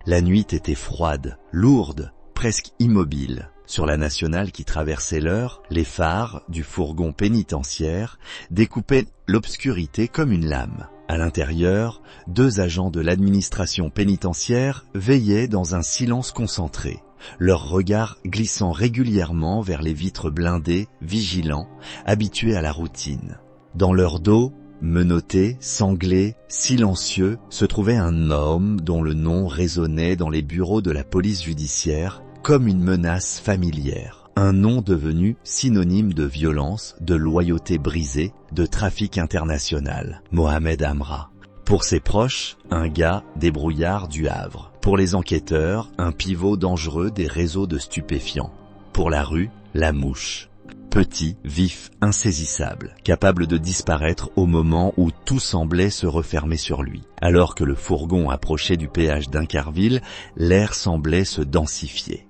La nuit était froide, lourde, presque immobile. Sur la nationale qui traversait l'heure, les phares du fourgon pénitentiaire découpaient l'obscurité comme une lame. À l'intérieur, 2 agents de l'administration pénitentiaire veillaient dans un silence concentré, leurs regards glissant régulièrement vers les vitres blindées, vigilants, habitués à la routine. Dans leur dos, menotté, sanglé, silencieux, se trouvait un homme dont le nom résonnait dans les bureaux de la police judiciaire comme une menace familière. Un nom devenu synonyme de violence, de loyauté brisée, de trafic international. Mohamed Amra. Pour ses proches, un gars débrouillard du Havre. Pour les enquêteurs, un pivot dangereux des réseaux de stupéfiants. Pour la rue, la mouche. Petit, vif, insaisissable, capable de disparaître au moment où tout semblait se refermer sur lui. Alors que le fourgon approchait du péage d'Incarville, l'air semblait se densifier.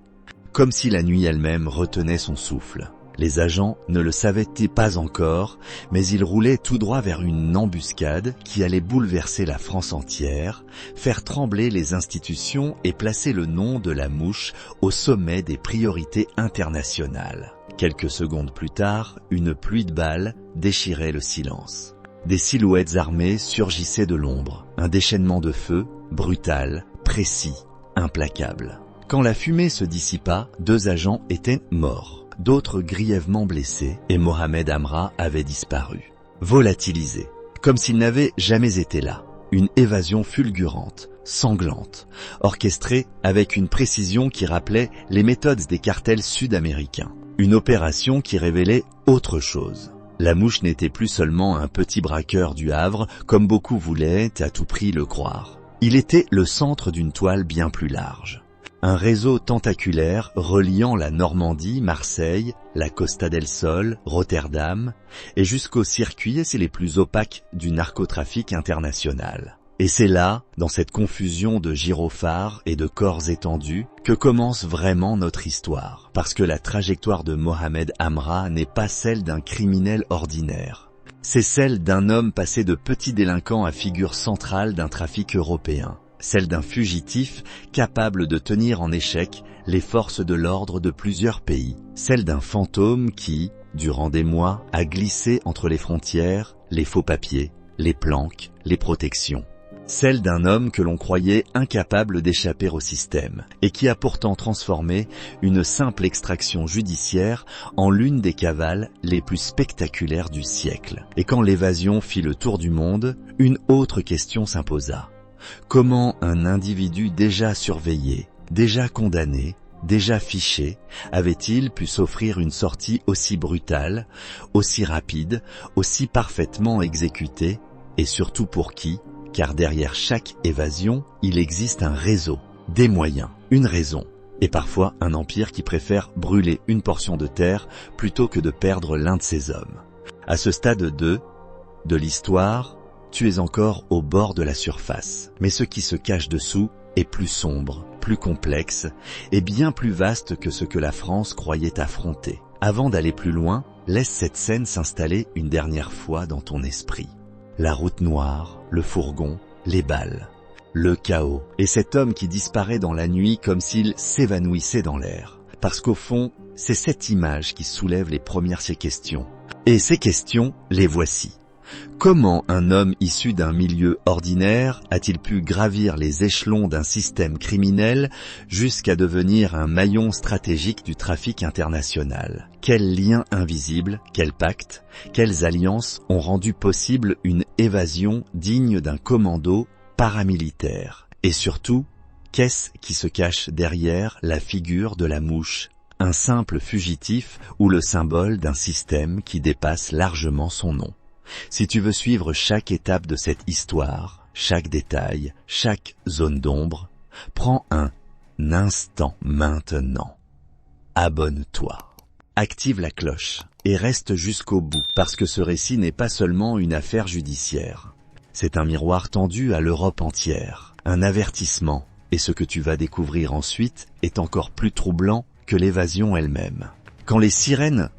Comme si la nuit elle-même retenait son souffle. Les agents ne le savaient pas encore, mais ils roulaient tout droit vers une embuscade qui allait bouleverser la France entière, faire trembler les institutions et placer le nom de la mouche au sommet des priorités internationales. Quelques secondes plus tard, une pluie de balles déchirait le silence. Des silhouettes armées surgissaient de l'ombre, un déchaînement de feu, brutal, précis, implacable. Quand la fumée se dissipa, 2 agents étaient morts, d'autres grièvement blessés, et Mohamed Amra avait disparu. Volatilisé, comme s'il n'avait jamais été là. Une évasion fulgurante, sanglante, orchestrée avec une précision qui rappelait les méthodes des cartels sud-américains. Une opération qui révélait autre chose. La mouche n'était plus seulement un petit braqueur du Havre, comme beaucoup voulaient à tout prix le croire. Il était le centre d'une toile bien plus large. Un réseau tentaculaire reliant la Normandie, Marseille, la Costa del Sol, Rotterdam, et jusqu'aux circuits les plus opaques du narcotrafic international. Et c'est là, dans cette confusion de gyrophares et de corps étendus, que commence vraiment notre histoire. Parce que la trajectoire de Mohamed Amra n'est pas celle d'un criminel ordinaire. C'est celle d'un homme passé de petit délinquant à figure centrale d'un trafic européen. Celle d'un fugitif capable de tenir en échec les forces de l'ordre de plusieurs pays. Celle d'un fantôme qui, durant des mois, a glissé entre les frontières, les faux papiers, les planques, les protections. Celle d'un homme que l'on croyait incapable d'échapper au système et qui a pourtant transformé une simple extraction judiciaire en l'une des cavales les plus spectaculaires du siècle. Et quand l'évasion fit le tour du monde, une autre question s'imposa. Comment un individu déjà surveillé, déjà condamné, déjà fiché, avait-il pu s'offrir une sortie aussi brutale, aussi rapide, aussi parfaitement exécutée, et surtout pour qui? Car derrière chaque évasion, il existe un réseau, des moyens, une raison, et parfois un empire qui préfère brûler une portion de terre plutôt que de perdre l'un de ses hommes. À ce stade de l'histoire, tu es encore au bord de la surface, mais ce qui se cache dessous est plus sombre, plus complexe et bien plus vaste que ce que la France croyait affronter. Avant d'aller plus loin, laisse cette scène s'installer une dernière fois dans ton esprit. La route noire, le fourgon, les balles, le chaos, et cet homme qui disparaît dans la nuit comme s'il s'évanouissait dans l'air. Parce qu'au fond, c'est cette image qui soulève les premières questions. Et ces questions, les voici. Comment un homme issu d'un milieu ordinaire a-t-il pu gravir les échelons d'un système criminel jusqu'à devenir un maillon stratégique du trafic international? Quels liens invisibles, quels pactes, quelles alliances ont rendu possible une évasion digne d'un commando paramilitaire? Et surtout, qu'est-ce qui se cache derrière la figure de la mouche? Un simple fugitif ou le symbole d'un système qui dépasse largement son nom? Si tu veux suivre chaque étape de cette histoire, chaque détail, chaque zone d'ombre, prends un instant maintenant. Abonne-toi. Active la cloche et reste jusqu'au bout parce que ce récit n'est pas seulement une affaire judiciaire. C'est un miroir tendu à l'Europe entière, un avertissement, et ce que tu vas découvrir ensuite est encore plus troublant que l'évasion elle-même. Quand les sirènes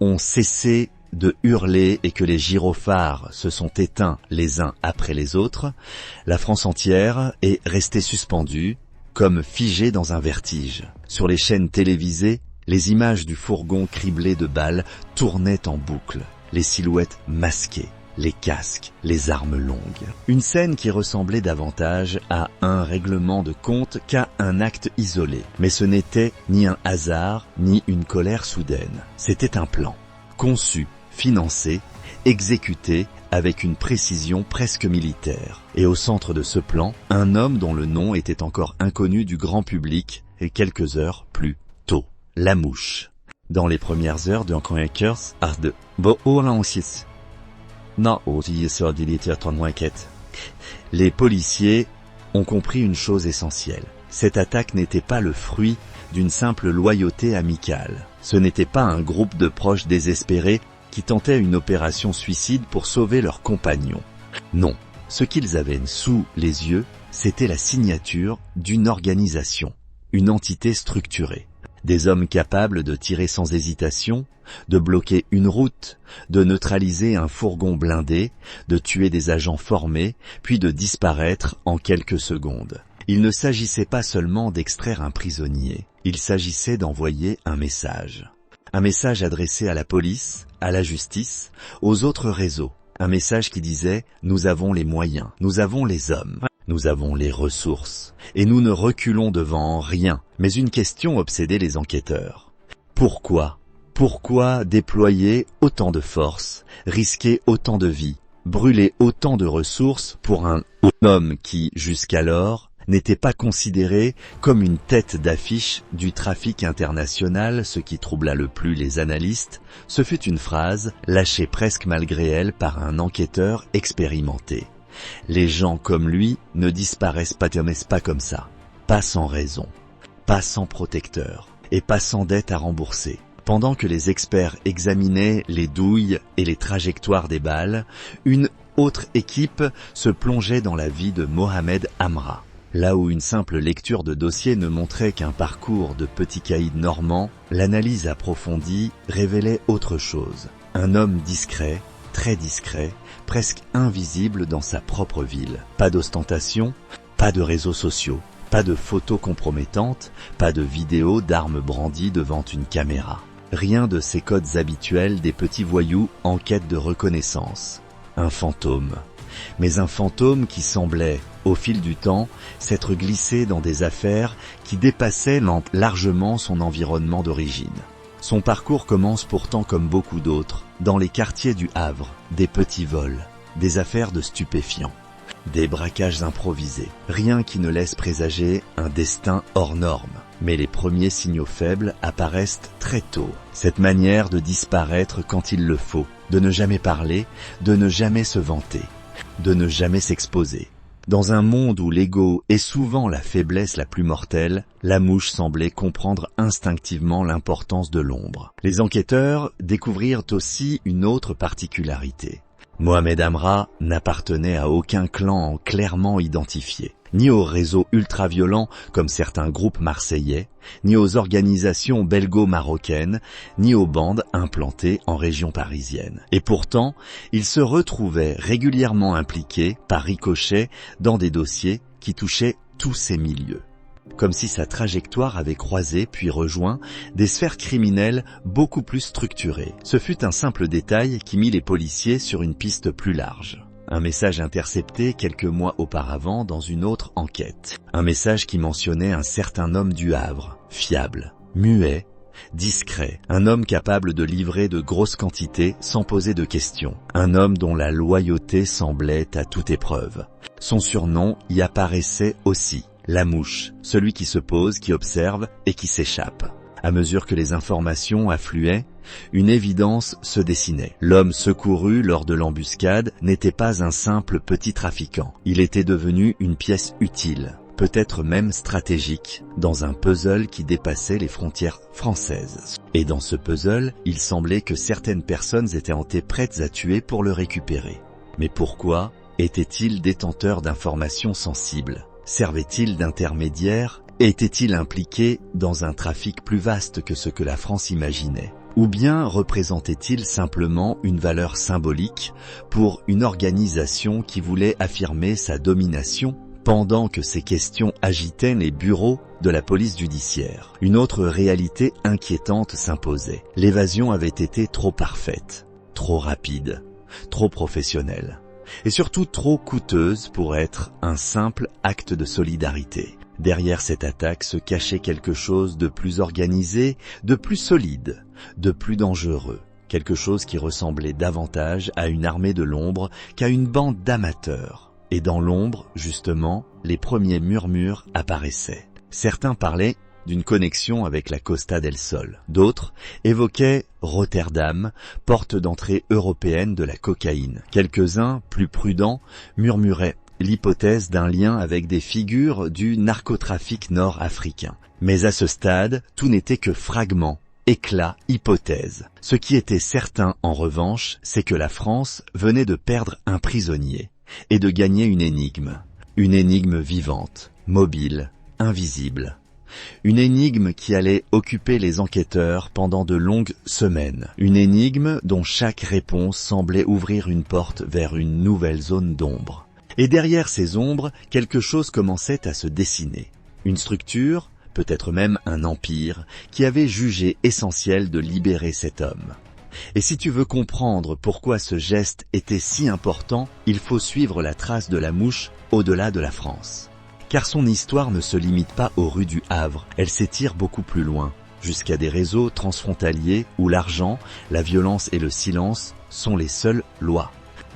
ont cessé de hurler et que les gyrophares se sont éteints les uns après les autres, la France entière est restée suspendue, comme figés dans un vertige. Sur les chaînes télévisées, les images du fourgon criblé de balles tournaient en boucle, les silhouettes masquées, les casques, les armes longues. Une scène qui ressemblait davantage à un règlement de compte qu'à un acte isolé. Mais ce n'était ni un hasard, ni une colère soudaine. C'était un plan, conçu, financé, exécuté avec une précision presque militaire. Et au centre de ce plan, un homme dont le nom était encore inconnu du grand public et quelques heures plus tôt. La Mouche. Dans les premières heures de Chroniqueurs, de les policiers ont compris une chose essentielle. Cette attaque n'était pas le fruit d'une simple loyauté amicale. Ce n'était pas un groupe de proches désespérés qui tentaient une opération suicide pour sauver leurs compagnons. Non, ce qu'ils avaient sous les yeux, c'était la signature d'une organisation, une entité structurée. Des hommes capables de tirer sans hésitation, de bloquer une route, de neutraliser un fourgon blindé, de tuer des agents formés, puis de disparaître en quelques secondes. Il ne s'agissait pas seulement d'extraire un prisonnier, il s'agissait d'envoyer un message. Un message adressé à la police, à la justice, aux autres réseaux. Un message qui disait « Nous avons les moyens, nous avons les hommes, nous avons les ressources, et nous ne reculons devant rien. » Mais une question obsédait les enquêteurs. Pourquoi ? Pourquoi déployer autant de force, risquer autant de vies, brûler autant de ressources pour un homme qui, jusqu'alors, n'était pas considéré comme une tête d'affiche du trafic international? Ce qui troubla le plus les analystes, ce fut une phrase, lâchée presque malgré elle par un enquêteur expérimenté. Les gens comme lui ne disparaissent pas comme ça, pas sans raison, pas sans protecteur, et pas sans dette à rembourser. Pendant que les experts examinaient les douilles et les trajectoires des balles, une autre équipe se plongeait dans la vie de Mohamed Amra. Là où une simple lecture de dossier ne montrait qu'un parcours de petit caïd normand, l'analyse approfondie révélait autre chose. Un homme discret, très discret, presque invisible dans sa propre ville. Pas d'ostentation, pas de réseaux sociaux, pas de photos compromettantes, pas de vidéos d'armes brandies devant une caméra. Rien de ces codes habituels des petits voyous en quête de reconnaissance. Un fantôme. Mais un fantôme qui semblait, au fil du temps, s'être glissé dans des affaires qui dépassaient largement son environnement d'origine. Son parcours commence pourtant comme beaucoup d'autres, dans les quartiers du Havre, des petits vols, des affaires de stupéfiants, des braquages improvisés, rien qui ne laisse présager un destin hors norme. Mais les premiers signaux faibles apparaissent très tôt. Cette manière de disparaître quand il le faut, de ne jamais parler, de ne jamais se vanter, de ne jamais s'exposer. Dans un monde où l'ego est souvent la faiblesse la plus mortelle, la mouche semblait comprendre instinctivement l'importance de l'ombre. Les enquêteurs découvrirent aussi une autre particularité. Mohamed Amra n'appartenait à aucun clan clairement identifié, ni aux réseaux ultra-violents comme certains groupes marseillais, ni aux organisations belgo-marocaines, ni aux bandes implantées en région parisienne. Et pourtant, il se retrouvait régulièrement impliqué, par ricochet, dans des dossiers qui touchaient tous ces milieux. Comme si sa trajectoire avait croisé puis rejoint des sphères criminelles beaucoup plus structurées. Ce fut un simple détail qui mit les policiers sur une piste plus large. Un message intercepté quelques mois auparavant dans une autre enquête. Un message qui mentionnait un certain homme du Havre, fiable, muet, discret, un homme capable de livrer de grosses quantités sans poser de questions, un homme dont la loyauté semblait à toute épreuve. Son surnom y apparaissait aussi. La mouche, celui qui se pose, qui observe et qui s'échappe. À mesure que les informations affluaient, une évidence se dessinait. L'homme secouru lors de l'embuscade n'était pas un simple petit trafiquant. Il était devenu une pièce utile, peut-être même stratégique, dans un puzzle qui dépassait les frontières françaises. Et dans ce puzzle, il semblait que certaines personnes étaient prêtes à tuer pour le récupérer. Mais pourquoi était-il détenteur d'informations sensibles ? Servait-il d'intermédiaire? Était-il impliqué dans un trafic plus vaste que ce que la France imaginait? Ou bien représentait-il simplement une valeur symbolique pour une organisation qui voulait affirmer sa domination pendant que ces questions agitaient les bureaux de la police judiciaire. Une autre réalité inquiétante s'imposait. L'évasion avait été trop parfaite, trop rapide, trop professionnelle, et surtout trop coûteuse pour être un simple acte de solidarité. Derrière cette attaque se cachait quelque chose de plus organisé, de plus solide, de plus dangereux. Quelque chose qui ressemblait davantage à une armée de l'ombre qu'à une bande d'amateurs. Et dans l'ombre, justement, les premiers murmures apparaissaient. Certains parlaient d'une connexion avec la Costa del Sol. D'autres évoquaient Rotterdam, porte d'entrée européenne de la cocaïne. Quelques-uns, plus prudents, murmuraient l'hypothèse d'un lien avec des figures du narcotrafic nord-africain. Mais à ce stade, tout n'était que fragments, éclats, hypothèses. Ce qui était certain, en revanche, c'est que la France venait de perdre un prisonnier et de gagner une énigme vivante, mobile, invisible. Une énigme qui allait occuper les enquêteurs pendant de longues semaines. Une énigme dont chaque réponse semblait ouvrir une porte vers une nouvelle zone d'ombre. Et derrière ces ombres, quelque chose commençait à se dessiner. Une structure, peut-être même un empire, qui avait jugé essentiel de libérer cet homme. Et si tu veux comprendre pourquoi ce geste était si important, il faut suivre la trace de la mouche au-delà de la France. Car son histoire ne se limite pas aux rues du Havre, elle s'étire beaucoup plus loin, jusqu'à des réseaux transfrontaliers où l'argent, la violence et le silence sont les seules lois.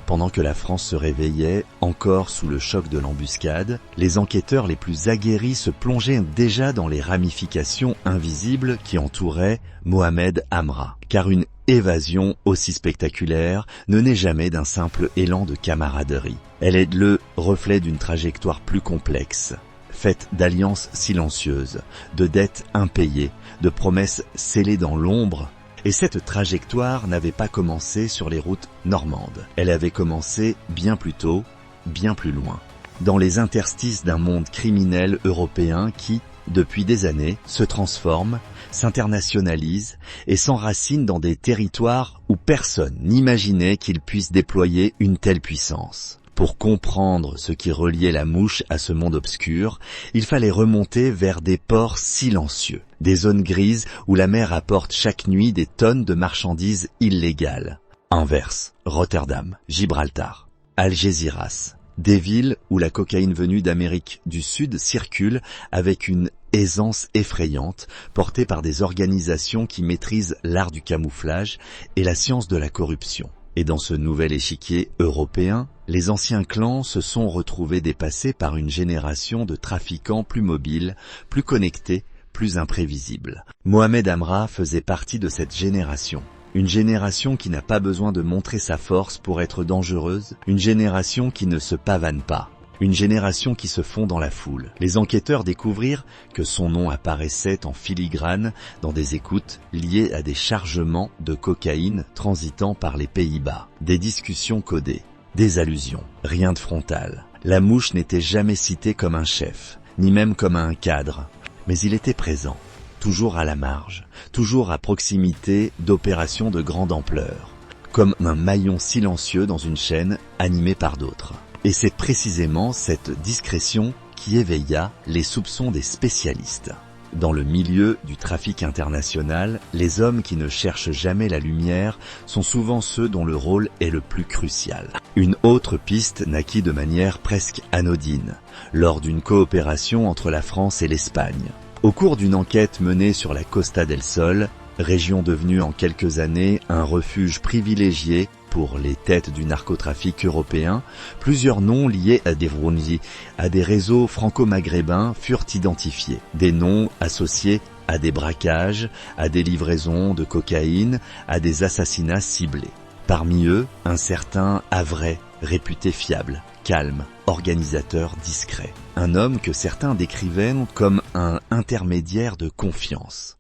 Pendant que la France se réveillait, encore sous le choc de l'embuscade, les enquêteurs les plus aguerris se plongeaient déjà dans les ramifications invisibles qui entouraient Mohamed Amra. Car une évasion aussi spectaculaire ne naît jamais d'un simple élan de camaraderie. Elle est le reflet d'une trajectoire plus complexe, faite d'alliances silencieuses, de dettes impayées, de promesses scellées dans l'ombre. Et cette trajectoire n'avait pas commencé sur les routes normandes. Elle avait commencé bien plus tôt, bien plus loin, dans les interstices d'un monde criminel européen qui, depuis des années, se transforme, s'internationalise et s'enracine dans des territoires où personne n'imaginait qu'il puisse déployer une telle puissance. Pour comprendre ce qui reliait la mouche à ce monde obscur, il fallait remonter vers des ports silencieux, des zones grises où la mer apporte chaque nuit des tonnes de marchandises illégales. Anvers, Rotterdam, Gibraltar, Algeciras, des villes où la cocaïne venue d'Amérique du Sud circule avec une aisance effrayante, portée par des organisations qui maîtrisent l'art du camouflage et la science de la corruption. Et dans ce nouvel échiquier européen, les anciens clans se sont retrouvés dépassés par une génération de trafiquants plus mobiles, plus connectés, plus imprévisibles. Mohamed Amra faisait partie de cette génération. Une génération qui n'a pas besoin de montrer sa force pour être dangereuse, une génération qui ne se pavane pas. Une génération qui se fond dans la foule. Les enquêteurs découvrirent que son nom apparaissait en filigrane dans des écoutes liées à des chargements de cocaïne transitant par les Pays-Bas. Des discussions codées, des allusions, rien de frontal. La mouche n'était jamais citée comme un chef, ni même comme un cadre, mais il était présent, toujours à la marge, toujours à proximité d'opérations de grande ampleur, comme un maillon silencieux dans une chaîne animée par d'autres. Et c'est précisément cette discrétion qui éveilla les soupçons des spécialistes. Dans le milieu du trafic international, les hommes qui ne cherchent jamais la lumière sont souvent ceux dont le rôle est le plus crucial. Une autre piste naquit de manière presque anodine, lors d'une coopération entre la France et l'Espagne. Au cours d'une enquête menée sur la Costa del Sol, région devenue en quelques années un refuge privilégié pour les têtes du narcotrafic européen, plusieurs noms liés à des réseaux franco-maghrébins furent identifiés. Des noms associés à des braquages, à des livraisons de cocaïne, à des assassinats ciblés. Parmi eux, un certain Havrais, réputé fiable, calme, organisateur discret. Un homme que certains décrivaient comme un intermédiaire de confiance.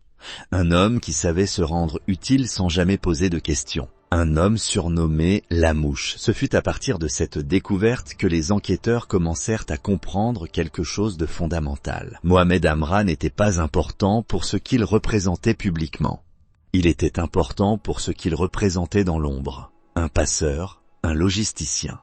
Un homme qui savait se rendre utile sans jamais poser de questions. Un homme surnommé la mouche. Ce fut à partir de cette découverte que les enquêteurs commencèrent à comprendre quelque chose de fondamental. Mohamed Amra n'était pas important pour ce qu'il représentait publiquement. Il était important pour ce qu'il représentait dans l'ombre. Un passeur, un logisticien,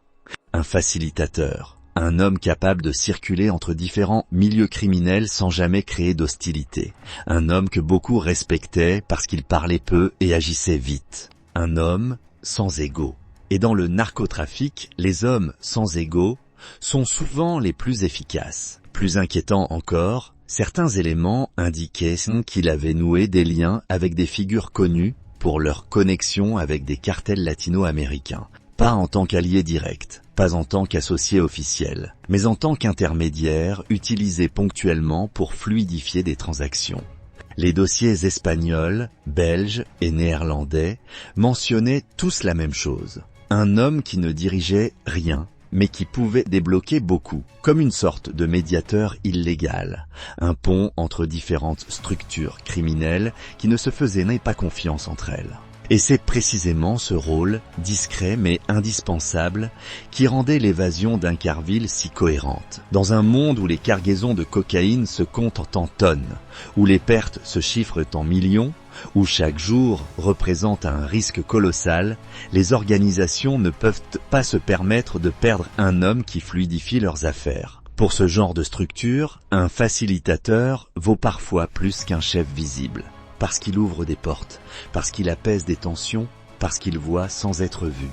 un facilitateur, Un homme capable de circuler entre différents milieux criminels sans jamais créer d'hostilité. Un homme que beaucoup respectaient parce qu'il parlait peu et agissait vite. Un homme sans ego. Et dans le narcotrafic, les hommes sans ego sont souvent les plus efficaces. Plus inquiétant encore, certains éléments indiquaient qu'il avait noué des liens avec des figures connues pour leur connexion avec des cartels latino-américains. Pas en tant qu'allié direct, pas en tant qu'associé officiel, mais en tant qu'intermédiaire utilisé ponctuellement pour fluidifier des transactions. Les dossiers espagnols, belges et néerlandais mentionnaient tous la même chose. Un homme qui ne dirigeait rien, mais qui pouvait débloquer beaucoup, comme une sorte de médiateur illégal, un pont entre différentes structures criminelles qui ne se faisaient pas confiance entre elles. Et c'est précisément ce rôle, discret mais indispensable, qui rendait l'évasion d'Incarville si cohérente. Dans un monde où les cargaisons de cocaïne se comptent en tonnes, où les pertes se chiffrent en millions, où chaque jour représente un risque colossal, les organisations ne peuvent pas se permettre de perdre un homme qui fluidifie leurs affaires. Pour ce genre de structure, un facilitateur vaut parfois plus qu'un chef visible. Parce qu'il ouvre des portes, parce qu'il apaise des tensions, parce qu'il voit sans être vu.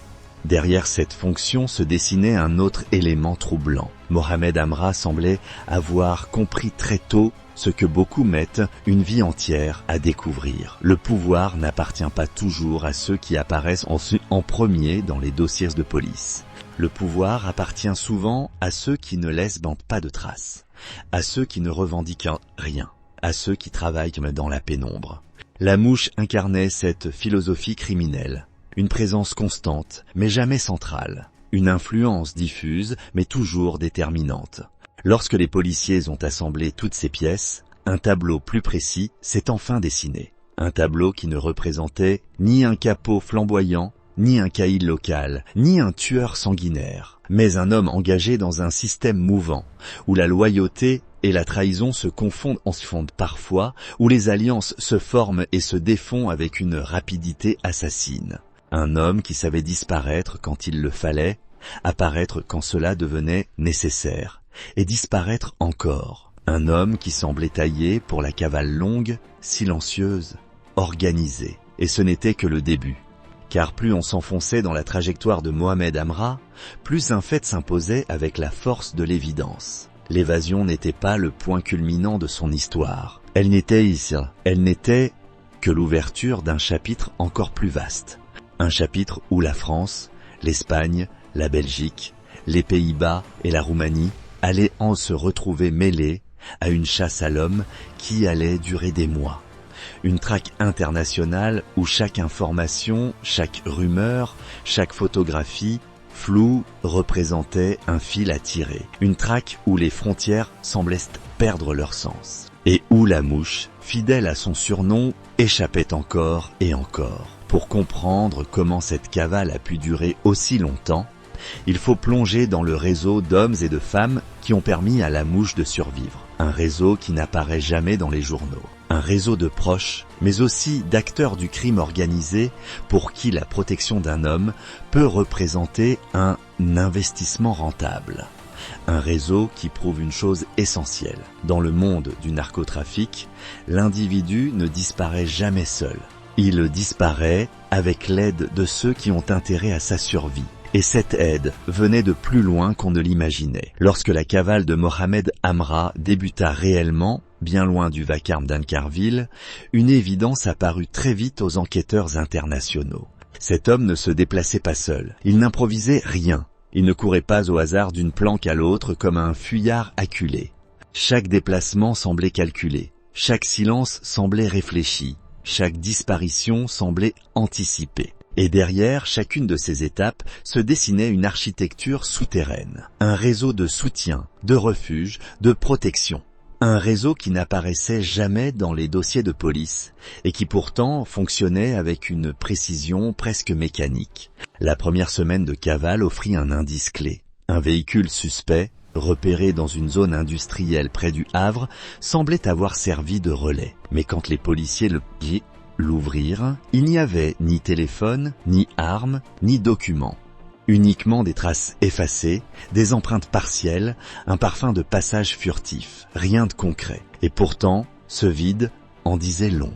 Derrière cette fonction se dessinait un autre élément troublant. Mohamed Amra semblait avoir compris très tôt ce que beaucoup mettent une vie entière à découvrir. Le pouvoir n'appartient pas toujours à ceux qui apparaissent en premier dans les dossiers de police. Le pouvoir appartient souvent à ceux qui ne laissent pas de traces, à ceux qui ne revendiquent rien, à ceux qui travaillent dans la pénombre. La mouche incarnait cette philosophie criminelle, une présence constante, mais jamais centrale, une influence diffuse, mais toujours déterminante. Lorsque les policiers ont assemblé toutes ces pièces, un tableau plus précis s'est enfin dessiné. Un tableau qui ne représentait ni un capot flamboyant, ni un caïd local, ni un tueur sanguinaire, mais un homme engagé dans un système mouvant, où la loyauté et la trahison se confondent parfois, où les alliances se forment et se défont avec une rapidité assassine. Un homme qui savait disparaître quand il le fallait, apparaître quand cela devenait nécessaire, et disparaître encore. Un homme qui semblait taillé pour la cavale longue, silencieuse, organisée. Et ce n'était que le début. Car plus on s'enfonçait dans la trajectoire de Mohamed Amra, plus un fait s'imposait avec la force de l'évidence. L'évasion n'était pas le point culminant de son histoire. Elle n'était que l'ouverture d'un chapitre encore plus vaste. Un chapitre où la France, l'Espagne, la Belgique, les Pays-Bas et la Roumanie allaient se retrouver mêlés à une chasse à l'homme qui allait durer des mois. Une traque internationale où chaque information, chaque rumeur, chaque photographie floue représentait un fil à tirer. Une traque où les frontières semblaient perdre leur sens. Et où la mouche, fidèle à son surnom, échappait encore et encore. Pour comprendre comment cette cavale a pu durer aussi longtemps, il faut plonger dans le réseau d'hommes et de femmes qui ont permis à la mouche de survivre. Un réseau qui n'apparaît jamais dans les journaux. Un réseau de proches, mais aussi d'acteurs du crime organisé pour qui la protection d'un homme peut représenter un investissement rentable. Un réseau qui prouve une chose essentielle. Dans le monde du narcotrafic, l'individu ne disparaît jamais seul. Il disparaît avec l'aide de ceux qui ont intérêt à sa survie. Et cette aide venait de plus loin qu'on ne l'imaginait. Lorsque la cavale de Mohamed Amra débuta réellement, bien loin du vacarme d'Incarville, une évidence apparut très vite aux enquêteurs internationaux. Cet homme ne se déplaçait pas seul, il n'improvisait rien, il ne courait pas au hasard d'une planque à l'autre comme un fuyard acculé. Chaque déplacement semblait calculé, chaque silence semblait réfléchi, chaque disparition semblait anticipée. Et derrière chacune de ces étapes se dessinait une architecture souterraine, un réseau de soutien, de refuge, de protection. Un réseau qui n'apparaissait jamais dans les dossiers de police et qui pourtant fonctionnait avec une précision presque mécanique. La première semaine de cavale offrit un indice clé. Un véhicule suspect, repéré dans une zone industrielle près du Havre, semblait avoir servi de relais. Mais quand les policiers l'ouvrirent, il n'y avait ni téléphone, ni armes, ni documents. Uniquement des traces effacées, des empreintes partielles, un parfum de passage furtif, rien de concret. Et pourtant, ce vide en disait long.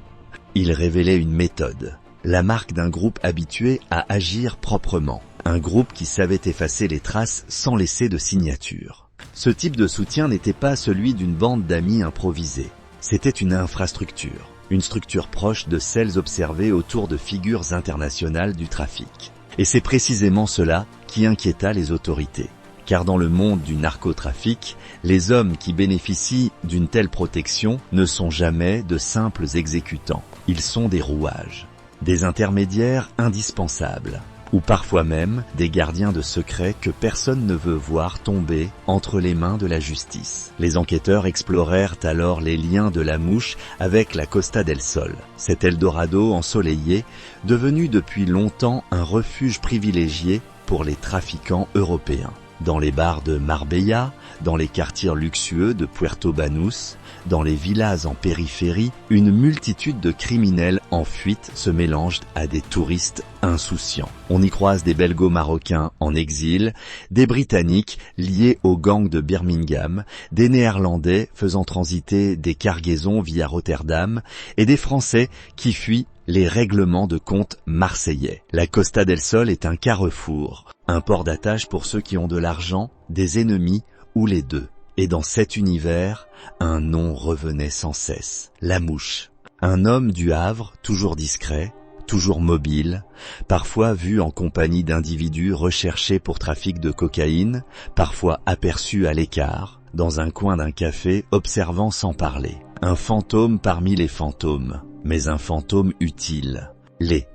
Il révélait une méthode, la marque d'un groupe habitué à agir proprement, un groupe qui savait effacer les traces sans laisser de signature. Ce type de soutien n'était pas celui d'une bande d'amis improvisés, c'était une infrastructure, une structure proche de celles observées autour de figures internationales du trafic. Et c'est précisément cela qui inquiéta les autorités. Car dans le monde du narcotrafic, les hommes qui bénéficient d'une telle protection ne sont jamais de simples exécutants. Ils sont des rouages, des intermédiaires indispensables, ou parfois même des gardiens de secrets que personne ne veut voir tomber entre les mains de la justice. Les enquêteurs explorèrent alors les liens de la mouche avec la Costa del Sol, cet Eldorado ensoleillé, devenu depuis longtemps un refuge privilégié pour les trafiquants européens. Dans les bars de Marbella, dans les quartiers luxueux de Puerto Banús, dans les villas en périphérie, une multitude de criminels en fuite se mélangent à des touristes insouciants. On y croise des Belgo-Marocains en exil, des Britanniques liés aux gangs de Birmingham, des Néerlandais faisant transiter des cargaisons via Rotterdam et des Français qui fuient les règlements de compte marseillais. La Costa del Sol est un carrefour, un port d'attache pour ceux qui ont de l'argent, des ennemis ou les deux. Et dans cet univers, un nom revenait sans cesse, la mouche. Un homme du Havre, toujours discret, toujours mobile, parfois vu en compagnie d'individus recherchés pour trafic de cocaïne, parfois aperçu à l'écart, dans un coin d'un café, observant sans parler. Un fantôme parmi les fantômes, mais un fantôme utile. Les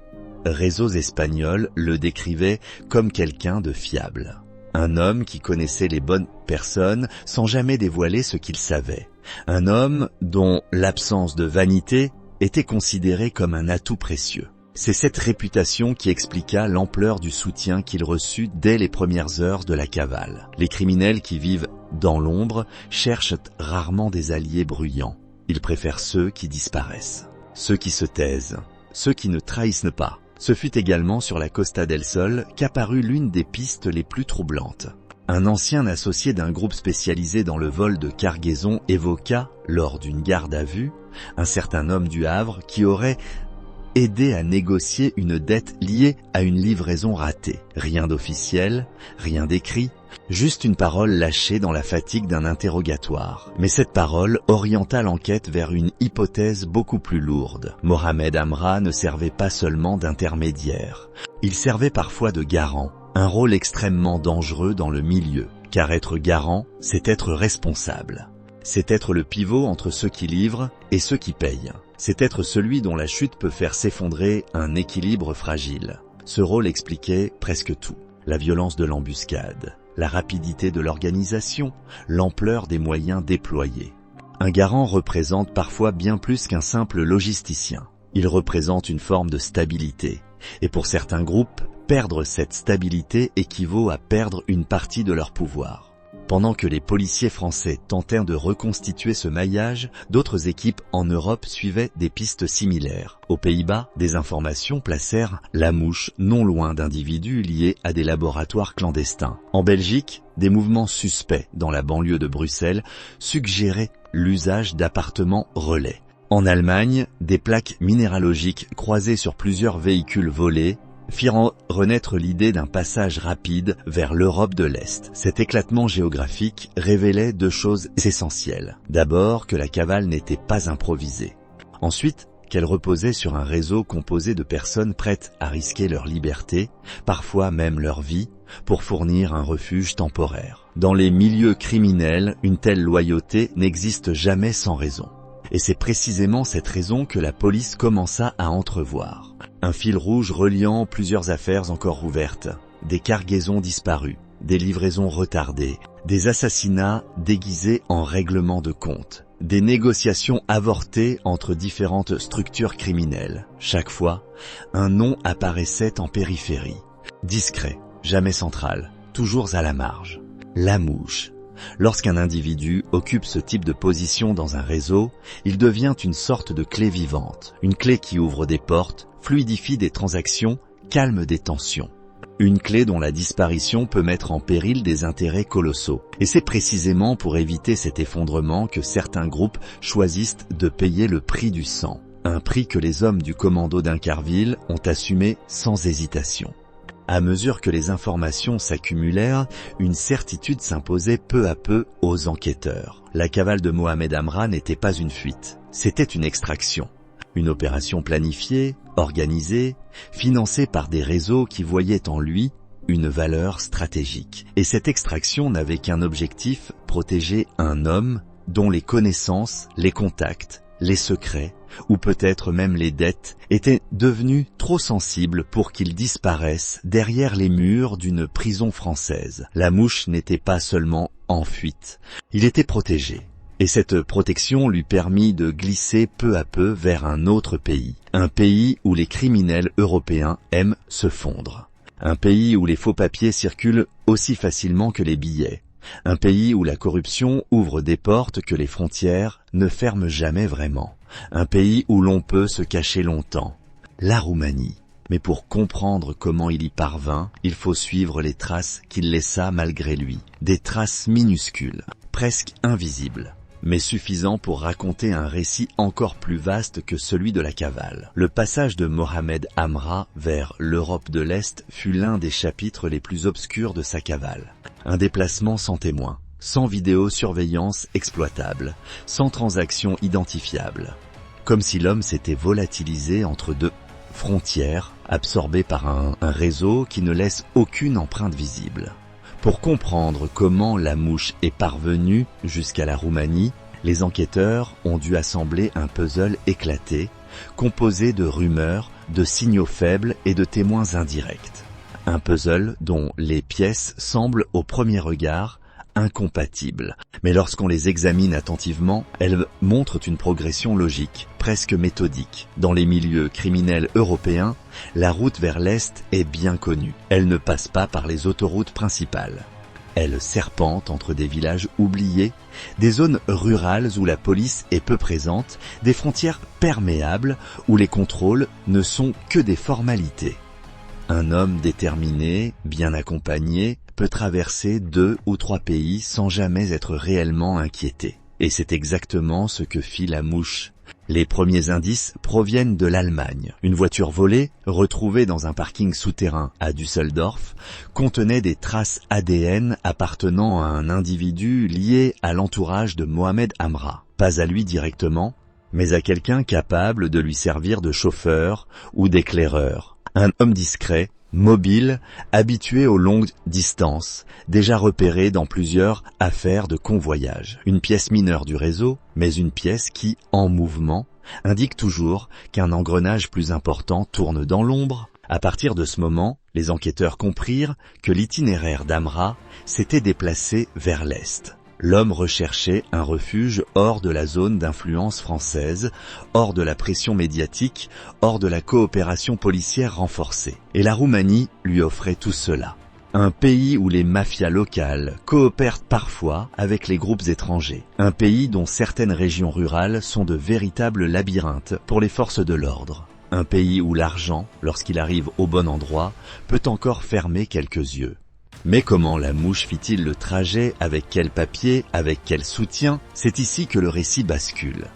réseaux espagnols le décrivaient comme quelqu'un de fiable. Un homme qui connaissait les bonnes personnes sans jamais dévoiler ce qu'il savait. Un homme dont l'absence de vanité était considérée comme un atout précieux. C'est cette réputation qui expliqua l'ampleur du soutien qu'il reçut dès les premières heures de la cavale. Les criminels qui vivent dans l'ombre cherchent rarement des alliés bruyants. Ils préfèrent ceux qui disparaissent, ceux qui se taisent, ceux qui ne trahissent pas. Ce fut également sur la Costa del Sol qu'apparut l'une des pistes les plus troublantes. Un ancien associé d'un groupe spécialisé dans le vol de cargaisons évoqua, lors d'une garde à vue, un certain homme du Havre qui aurait aidé à négocier une dette liée à une livraison ratée. Rien d'officiel, rien d'écrit, juste une parole lâchée dans la fatigue d'un interrogatoire. Mais cette parole orienta l'enquête vers une hypothèse beaucoup plus lourde. Mohamed Amra ne servait pas seulement d'intermédiaire. Il servait parfois de garant, un rôle extrêmement dangereux dans le milieu, car être garant, c'est être responsable. C'est être le pivot entre ceux qui livrent et ceux qui payent. C'est être celui dont la chute peut faire s'effondrer un équilibre fragile. Ce rôle expliquait presque tout. La violence de l'embuscade, la rapidité de l'organisation, l'ampleur des moyens déployés. Un garant représente parfois bien plus qu'un simple logisticien. Il représente une forme de stabilité. Et pour certains groupes, perdre cette stabilité équivaut à perdre une partie de leur pouvoir. Pendant que les policiers français tentèrent de reconstituer ce maillage, d'autres équipes en Europe suivaient des pistes similaires. Aux Pays-Bas, des informations placèrent la mouche non loin d'individus liés à des laboratoires clandestins. En Belgique, des mouvements suspects dans la banlieue de Bruxelles suggéraient l'usage d'appartements relais. En Allemagne, des plaques minéralogiques croisées sur plusieurs véhicules volés firent renaître l'idée d'un passage rapide vers l'Europe de l'Est. Cet éclatement géographique révélait deux choses essentielles. D'abord, que la cavale n'était pas improvisée. Ensuite, qu'elle reposait sur un réseau composé de personnes prêtes à risquer leur liberté, parfois même leur vie, pour fournir un refuge temporaire. Dans les milieux criminels, une telle loyauté n'existe jamais sans raison. Et c'est précisément cette raison que la police commença à entrevoir. Un fil rouge reliant plusieurs affaires encore ouvertes, des cargaisons disparues, des livraisons retardées, des assassinats déguisés en règlements de compte, des négociations avortées entre différentes structures criminelles. Chaque fois, un nom apparaissait en périphérie, discret, jamais central, toujours à la marge. La mouche. Lorsqu'un individu occupe ce type de position dans un réseau, il devient une sorte de clé vivante, une clé qui ouvre des portes, fluidifie des transactions, calme des tensions. Une clé dont la disparition peut mettre en péril des intérêts colossaux. Et c'est précisément pour éviter cet effondrement que certains groupes choisissent de payer le prix du sang. Un prix que les hommes du commando d'Incarville ont assumé sans hésitation. À mesure que les informations s'accumulèrent, une certitude s'imposait peu à peu aux enquêteurs. La cavale de Mohamed Amra n'était pas une fuite, c'était une extraction. Une opération planifiée, organisée, financée par des réseaux qui voyaient en lui une valeur stratégique. Et cette extraction n'avait qu'un objectif, protéger un homme dont les connaissances, les contacts, les secrets, ou peut-être même les dettes, étaient devenus trop sensibles pour qu'il disparaisse derrière les murs d'une prison française. La mouche n'était pas seulement en fuite, il était protégé. Et cette protection lui permit de glisser peu à peu vers un autre pays. Un pays où les criminels européens aiment se fondre. Un pays où les faux papiers circulent aussi facilement que les billets. Un pays où la corruption ouvre des portes que les frontières ne ferment jamais vraiment. Un pays où l'on peut se cacher longtemps. La Roumanie. Mais pour comprendre comment il y parvint, il faut suivre les traces qu'il laissa malgré lui. Des traces minuscules, presque invisibles, mais suffisant pour raconter un récit encore plus vaste que celui de la cavale. Le passage de Mohamed Amra vers l'Europe de l'Est fut l'un des chapitres les plus obscurs de sa cavale. Un déplacement sans témoin, sans vidéosurveillance exploitable, sans transaction identifiable. Comme si l'homme s'était volatilisé entre deux frontières, absorbé par un réseau qui ne laisse aucune empreinte visible. Pour comprendre comment la mouche est parvenue jusqu'à la Roumanie, les enquêteurs ont dû assembler un puzzle éclaté, composé de rumeurs, de signaux faibles et de témoins indirects. Un puzzle dont les pièces semblent au premier regard incompatibles. Mais lorsqu'on les examine attentivement, elles montrent une progression logique, presque méthodique. Dans les milieux criminels européens, la route vers l'Est est bien connue. Elle ne passe pas par les autoroutes principales. Elle serpente entre des villages oubliés, des zones rurales où la police est peu présente, des frontières perméables où les contrôles ne sont que des formalités. Un homme déterminé, bien accompagné, peut traverser 2 ou 3 pays sans jamais être réellement inquiété. Et c'est exactement ce que fit la mouche. Les premiers indices proviennent de l'Allemagne. Une voiture volée, retrouvée dans un parking souterrain à Düsseldorf, contenait des traces ADN appartenant à un individu lié à l'entourage de Mohamed Amra. Pas à lui directement, mais à quelqu'un capable de lui servir de chauffeur ou d'éclaireur. Un homme discret, mobile, habitué aux longues distances, déjà repéré dans plusieurs affaires de convoyage. Une pièce mineure du réseau, mais une pièce qui, en mouvement, indique toujours qu'un engrenage plus important tourne dans l'ombre. À partir de ce moment, les enquêteurs comprirent que l'itinéraire d'Amra s'était déplacé vers l'Est. L'homme recherchait un refuge hors de la zone d'influence française, hors de la pression médiatique, hors de la coopération policière renforcée. Et la Roumanie lui offrait tout cela. Un pays où les mafias locales coopèrent parfois avec les groupes étrangers. Un pays dont certaines régions rurales sont de véritables labyrinthes pour les forces de l'ordre. Un pays où l'argent, lorsqu'il arrive au bon endroit, peut encore fermer quelques yeux. Mais comment la mouche fit-il le trajet, avec quel papier, avec quel soutien? C'est ici que le récit bascule.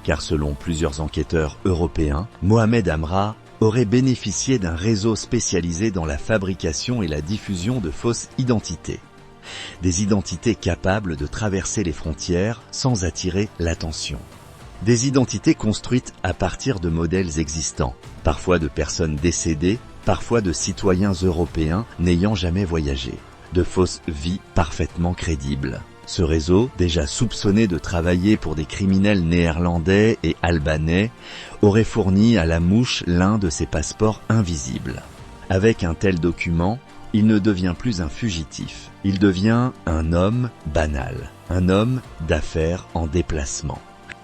Car selon plusieurs enquêteurs européens, Mohamed Amra aurait bénéficié d'un réseau spécialisé dans la fabrication et la diffusion de fausses identités. Des identités capables de traverser les frontières sans attirer l'attention. Des identités construites à partir de modèles existants, parfois de personnes décédées, parfois de citoyens européens n'ayant jamais voyagé, de fausses vies parfaitement crédibles. Ce réseau, déjà soupçonné de travailler pour des criminels néerlandais et albanais, aurait fourni à la mouche l'un de ses passeports invisibles. Avec un tel document, il ne devient plus un fugitif, il devient un homme banal, un homme d'affaires en déplacement.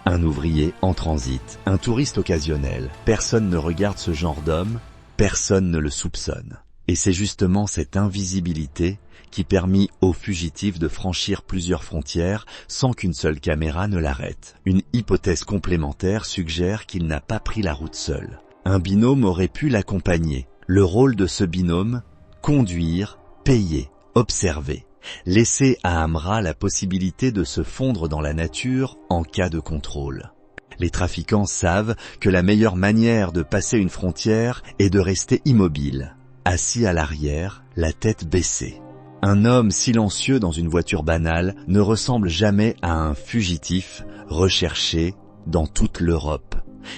Un ouvrier en transit, un touriste occasionnel. Personne ne regarde ce genre d'homme, personne ne le soupçonne. Et c'est justement cette invisibilité qui permit aux fugitifs de franchir plusieurs frontières sans qu'une seule caméra ne l'arrête. Une hypothèse complémentaire suggère qu'il n'a pas pris la route seul. Un binôme aurait pu l'accompagner. Le rôle de ce binôme, Conduire, payer, observer. Laisser à Amra la possibilité de se fondre dans la nature en cas de contrôle. Les trafiquants savent que la meilleure manière de passer une frontière est de rester immobile, assis à l'arrière, la tête baissée. Un homme silencieux dans une voiture banale ne ressemble jamais à un fugitif recherché dans toute l'Europe.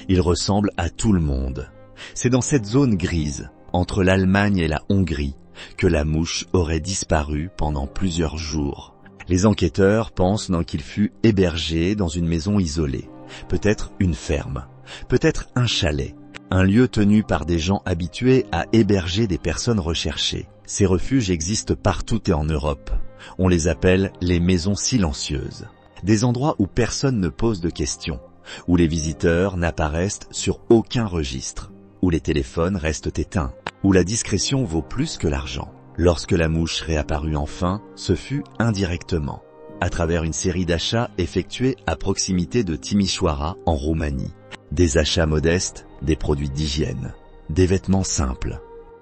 Il ressemble à tout le monde. C'est dans cette zone grise, entre l'Allemagne et la Hongrie, que la mouche aurait disparu pendant plusieurs jours. Les enquêteurs pensent qu'il fut hébergé dans une maison isolée, peut-être une ferme, peut-être un chalet, un lieu tenu par des gens habitués à héberger des personnes recherchées. Ces refuges existent partout et en Europe. On les appelle les maisons silencieuses. Des endroits où personne ne pose de questions, où les visiteurs n'apparaissent sur aucun registre, où les téléphones restent éteints, où la discrétion vaut plus que l'argent. Lorsque la mouche réapparut enfin, ce fut indirectement, à travers une série d'achats effectués à proximité de Timișoara en Roumanie. Des achats modestes, des produits d'hygiène, des vêtements simples,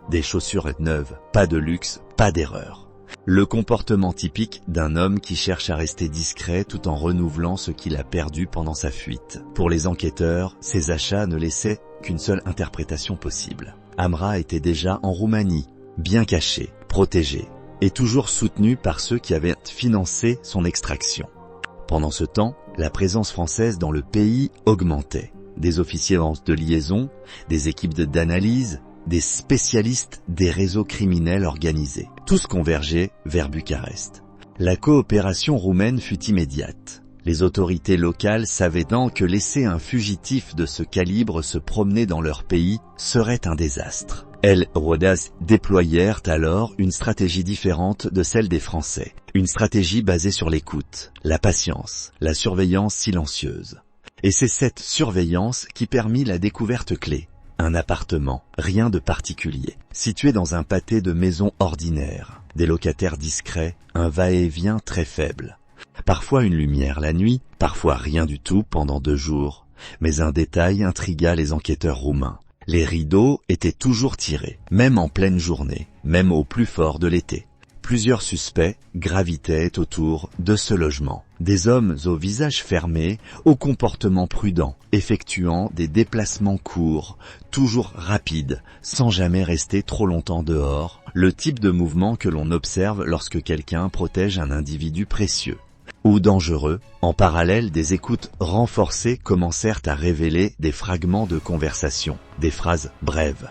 des chaussures neuves, pas de luxe, pas d'erreur. Le comportement typique d'un homme qui cherche à rester discret tout en renouvelant ce qu'il a perdu pendant sa fuite. Pour les enquêteurs, ces achats ne laissaient qu'une seule interprétation possible. Amra était déjà en Roumanie, bien caché, protégé, et toujours soutenu par ceux qui avaient financé son extraction. Pendant ce temps, la présence française dans le pays augmentait. Des officiers de liaison, des équipes d'analyse, des spécialistes des réseaux criminels organisés. Tous convergeaient vers Bucarest. La coopération roumaine fut immédiate. Les autorités locales savaient que laisser un fugitif de ce calibre se promener dans leur pays serait un désastre. Elles déployèrent alors une stratégie différente de celle des Français. Une stratégie basée sur l'écoute, la patience, la surveillance silencieuse. Et c'est cette surveillance qui permit la découverte clé. Un appartement, rien de particulier, situé dans un pâté de maisons ordinaires. Des locataires discrets, un va-et-vient très faible. Parfois une lumière la nuit, parfois rien du tout pendant 2 jours. Mais un détail intrigua les enquêteurs roumains. Les rideaux étaient toujours tirés, même en pleine journée, même au plus fort de l'été. Plusieurs suspects gravitaient autour de ce logement. Des hommes au visage fermé, au comportement prudent, effectuant des déplacements courts, toujours rapides, sans jamais rester trop longtemps dehors, le type de mouvement que l'on observe lorsque quelqu'un protège un individu précieux ou dangereux. En parallèle, des écoutes renforcées commencèrent à révéler des fragments de conversation, des phrases brèves,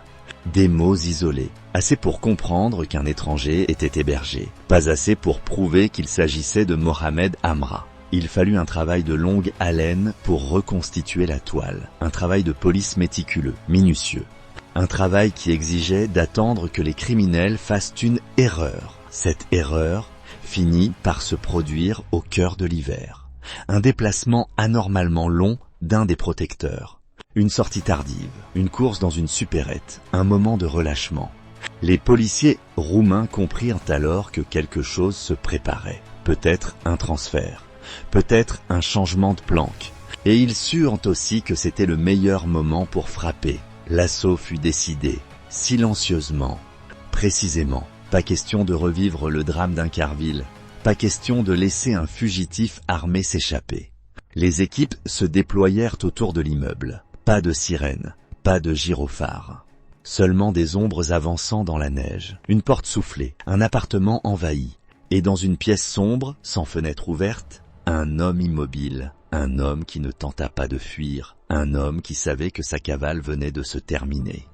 des mots isolés, assez pour comprendre qu'un étranger était hébergé, pas assez pour prouver qu'il s'agissait de Mohamed Amra. Il fallut un travail de longue haleine pour reconstituer la toile, un travail de police méticuleux, minutieux, un travail qui exigeait d'attendre que les criminels fassent une erreur. Cette erreur finit par se produire au cœur de l'hiver. Un déplacement anormalement long d'un des protecteurs. Une sortie tardive, une course dans une supérette, un moment de relâchement. Les policiers roumains comprirent alors que quelque chose se préparait. Peut-être un transfert, peut-être un changement de planque. Et ils surent aussi que c'était le meilleur moment pour frapper. L'assaut fut décidé, silencieusement, précisément. Pas question de revivre le drame d'Incarville, pas question de laisser un fugitif armé s'échapper. Les équipes se déployèrent autour de l'immeuble. Pas de sirène, pas de gyrophare. Seulement des ombres avançant dans la neige, une porte soufflée, un appartement envahi. Et dans une pièce sombre, sans fenêtre ouverte, un homme immobile, un homme qui ne tenta pas de fuir, un homme qui savait que sa cavale venait de se terminer.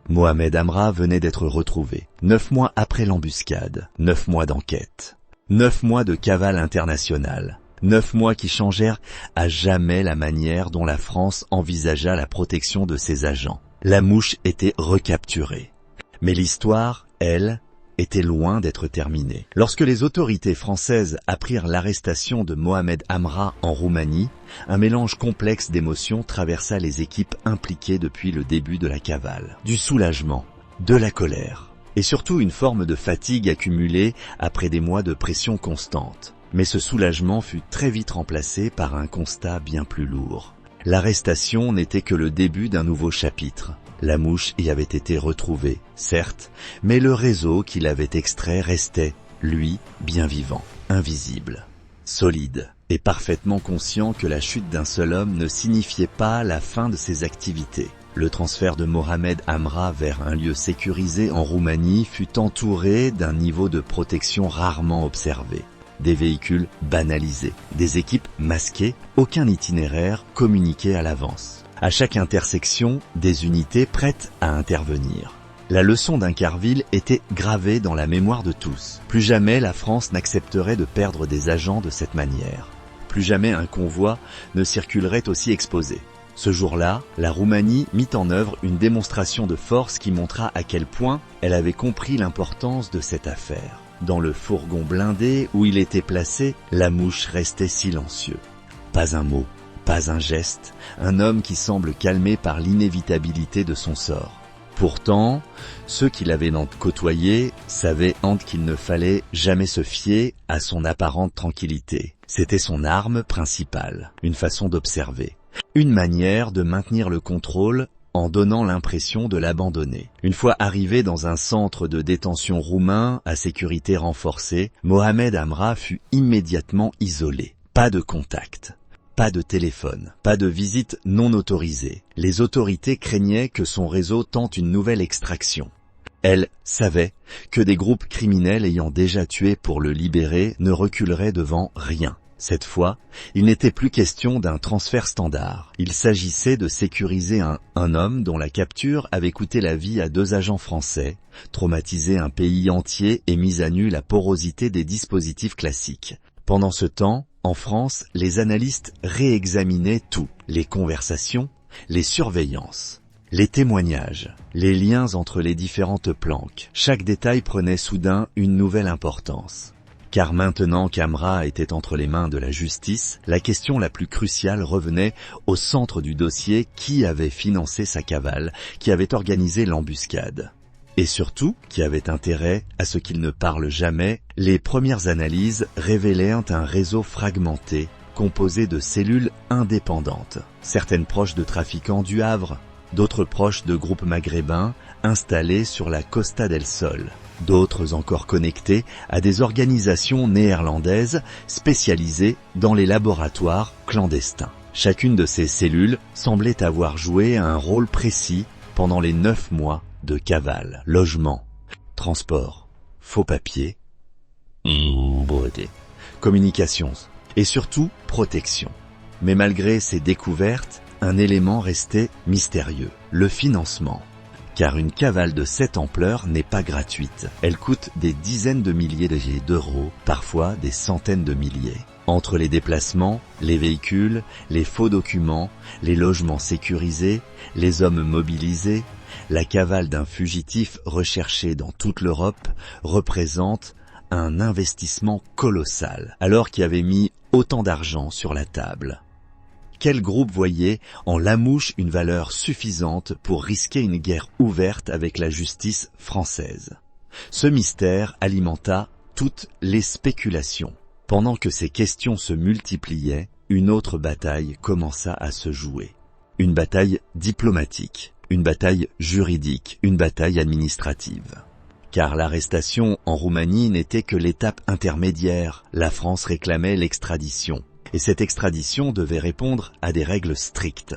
Mohamed Amra venait d'être retrouvé, 9 mois après l'embuscade, 9 mois d'enquête, 9 mois de cavale internationale, 9 mois qui changèrent à jamais la manière dont la France envisagea la protection de ses agents. La mouche était recapturée. Mais l'histoire, elle, était loin d'être terminée. Lorsque les autorités françaises apprirent l'arrestation de Mohamed Amra en Roumanie, un mélange complexe d'émotions traversa les équipes impliquées depuis le début de la cavale. Du soulagement, de la colère, et surtout une forme de fatigue accumulée après des mois de pression constante. Mais ce soulagement fut très vite remplacé par un constat bien plus lourd. L'arrestation n'était que le début d'un nouveau chapitre. La mouche y avait été retrouvée, certes, mais le réseau qu'il avait extrait restait, lui, bien vivant, invisible, solide, et parfaitement conscient que la chute d'un seul homme ne signifiait pas la fin de ses activités. Le transfert de Mohamed Amra vers un lieu sécurisé en Roumanie fut entouré d'un niveau de protection rarement observé. Des véhicules banalisés, des équipes masquées, aucun itinéraire communiqué à l'avance. À chaque intersection, des unités prêtes à intervenir. La leçon d'Incarville était gravée dans la mémoire de tous. Plus jamais la France n'accepterait de perdre des agents de cette manière. Plus jamais un convoi ne circulerait aussi exposé. Ce jour-là, la Roumanie mit en œuvre une démonstration de force qui montra à quel point elle avait compris l'importance de cette affaire. Dans le fourgon blindé où il était placé, la mouche restait silencieux. Pas un mot, pas un geste, un homme qui semble calmé par l'inévitabilité de son sort. Pourtant, ceux qui l'avaient côtoyé savaient qu'il ne fallait jamais se fier à son apparente tranquillité. C'était son arme principale, une façon d'observer, une manière de maintenir le contrôle en donnant l'impression de l'abandonner. Une fois arrivé dans un centre de détention roumain à sécurité renforcée, Mohamed Amra fut immédiatement isolé. Pas de contact. Pas de téléphone, pas de visite non autorisée. Les autorités craignaient que son réseau tente une nouvelle extraction. Elles savaient que des groupes criminels ayant déjà tué pour le libérer ne reculeraient devant rien. Cette fois, il n'était plus question d'un transfert standard. Il s'agissait de sécuriser un homme dont la capture avait coûté la vie à 2 agents français, traumatisé un pays entier et mis à nu la porosité des dispositifs classiques. Pendant ce temps, en France, les analystes réexaminaient tout, les conversations, les surveillances, les témoignages, les liens entre les différentes planques. Chaque détail prenait soudain une nouvelle importance. Car maintenant qu'Amra était entre les mains de la justice, la question la plus cruciale revenait au centre du dossier: qui avait financé sa cavale, qui avait organisé l'embuscade. Et surtout, qui avait intérêt à ce qu'il ne parle jamais. Les premières analyses révélaient un réseau fragmenté, composé de cellules indépendantes, certaines proches de trafiquants du Havre, d'autres proches de groupes maghrébins installés sur la Costa del Sol, d'autres encore connectés à des organisations néerlandaises spécialisées dans les laboratoires clandestins. Chacune de ces cellules semblait avoir joué un rôle précis pendant les 9 mois de cavale, logement, transport, faux papiers, communications et surtout protection. Mais malgré ces découvertes, un élément restait mystérieux: le financement. Car une cavale de cette ampleur n'est pas gratuite. Elle coûte des dizaines de milliers d'euros, parfois des centaines de milliers. Entre les déplacements, les véhicules, les faux documents, les logements sécurisés, les hommes mobilisés, la cavale d'un fugitif recherché dans toute l'Europe représente un investissement colossal, alors qu'il avait mis autant d'argent sur la table. Quel groupe voyait en Lamouche une valeur suffisante pour risquer une guerre ouverte avec la justice française? Ce mystère alimenta toutes les spéculations. Pendant que ces questions se multipliaient, une autre bataille commença à se jouer. Une bataille diplomatique, une bataille juridique, une bataille administrative. Car l'arrestation en Roumanie n'était que l'étape intermédiaire. La France réclamait l'extradition. Et cette extradition devait répondre à des règles strictes.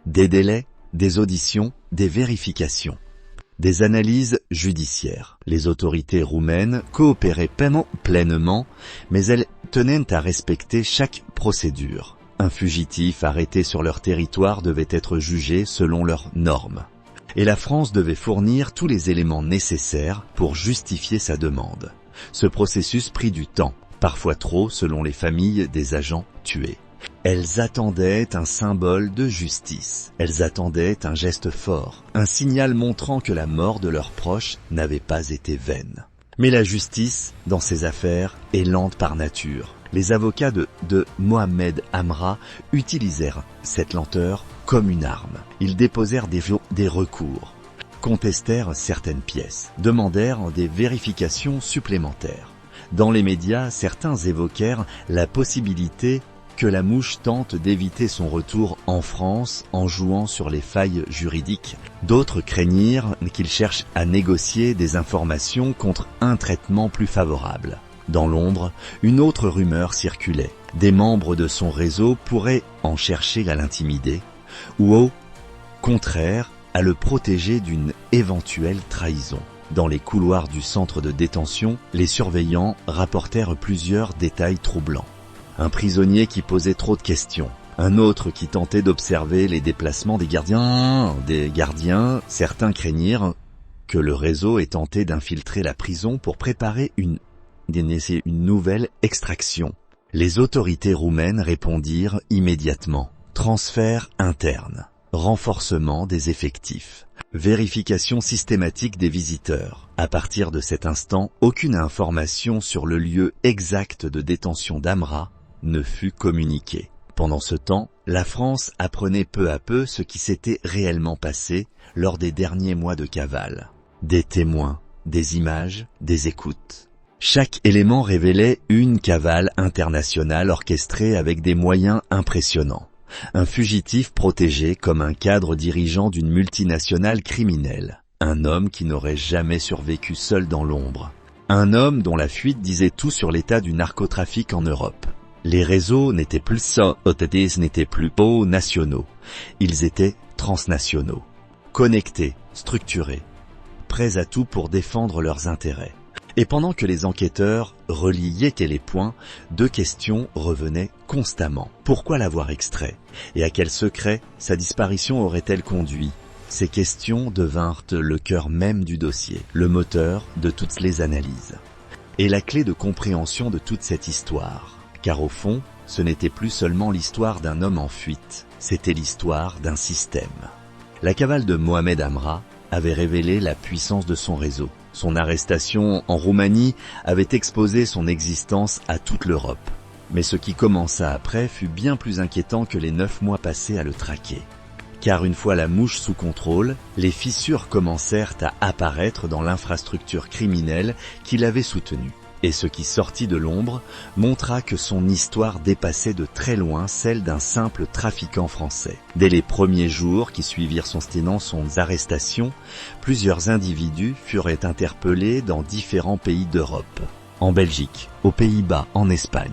Des délais, des auditions, des vérifications, des analyses judiciaires. Les autorités roumaines coopéraient pleinement, mais elles tenaient à respecter chaque procédure. Un fugitif arrêté sur leur territoire devait être jugé selon leurs normes. Et la France devait fournir tous les éléments nécessaires pour justifier sa demande. Ce processus prit du temps, parfois trop selon les familles des agents tués. Elles attendaient un symbole de justice. Elles attendaient un geste fort, un signal montrant que la mort de leurs proches n'avait pas été vaine. Mais la justice, dans ces affaires, est lente par nature. Les avocats de Mohamed Amra utilisèrent cette lenteur comme une arme. Ils déposèrent des recours, contestèrent certaines pièces, demandèrent des vérifications supplémentaires. Dans les médias, certains évoquèrent la possibilité que la mouche tente d'éviter son retour en France en jouant sur les failles juridiques. D'autres craignirent qu'il cherche à négocier des informations contre un traitement plus favorable. Dans l'ombre, une autre rumeur circulait. Des membres de son réseau pourraient en chercher à l'intimider, ou au contraire, à le protéger d'une éventuelle trahison. Dans les couloirs du centre de détention, les surveillants rapportèrent plusieurs détails troublants. Un prisonnier qui posait trop de questions, un autre qui tentait d'observer les déplacements des gardiens. Certains craignirent que le réseau ait tenté d'infiltrer la prison pour préparer une nouvelle extraction. Les autorités roumaines répondirent immédiatement. Transfert interne, renforcement des effectifs, vérification systématique des visiteurs. À partir de cet instant, aucune information sur le lieu exact de détention d'Amra ne fut communiquée. Pendant ce temps, la France apprenait peu à peu ce qui s'était réellement passé lors des derniers mois de cavale. Des témoins, des images, des écoutes. Chaque élément révélait une cavale internationale orchestrée avec des moyens impressionnants. Un fugitif protégé comme un cadre dirigeant d'une multinationale criminelle. Un homme qui n'aurait jamais survécu seul dans l'ombre. Un homme dont la fuite disait tout sur l'état du narcotrafic en Europe. Les réseaux n'étaient plus nationaux. Ils étaient transnationaux. Connectés, structurés. Prêts à tout pour défendre leurs intérêts. Et pendant que les enquêteurs reliaient les points, deux questions revenaient constamment. Pourquoi l'avoir extrait? Et à quel secret sa disparition aurait-elle conduit? Ces questions devinrent le cœur même du dossier, le moteur de toutes les analyses. Et la clé de compréhension de toute cette histoire. Car au fond, ce n'était plus seulement l'histoire d'un homme en fuite, c'était l'histoire d'un système. La cavale de Mohamed Amra avait révélé la puissance de son réseau. Son arrestation en Roumanie avait exposé son existence à toute l'Europe. Mais ce qui commença après fut bien plus inquiétant que les 9 mois passés à le traquer. Car une fois la mouche sous contrôle, les fissures commencèrent à apparaître dans l'infrastructure criminelle qu'il avait soutenue. Et ce qui sortit de l'ombre montra que son histoire dépassait de très loin celle d'un simple trafiquant français. Dès les premiers jours qui suivirent son arrestation, plusieurs individus furent interpellés dans différents pays d'Europe. En Belgique, aux Pays-Bas, en Espagne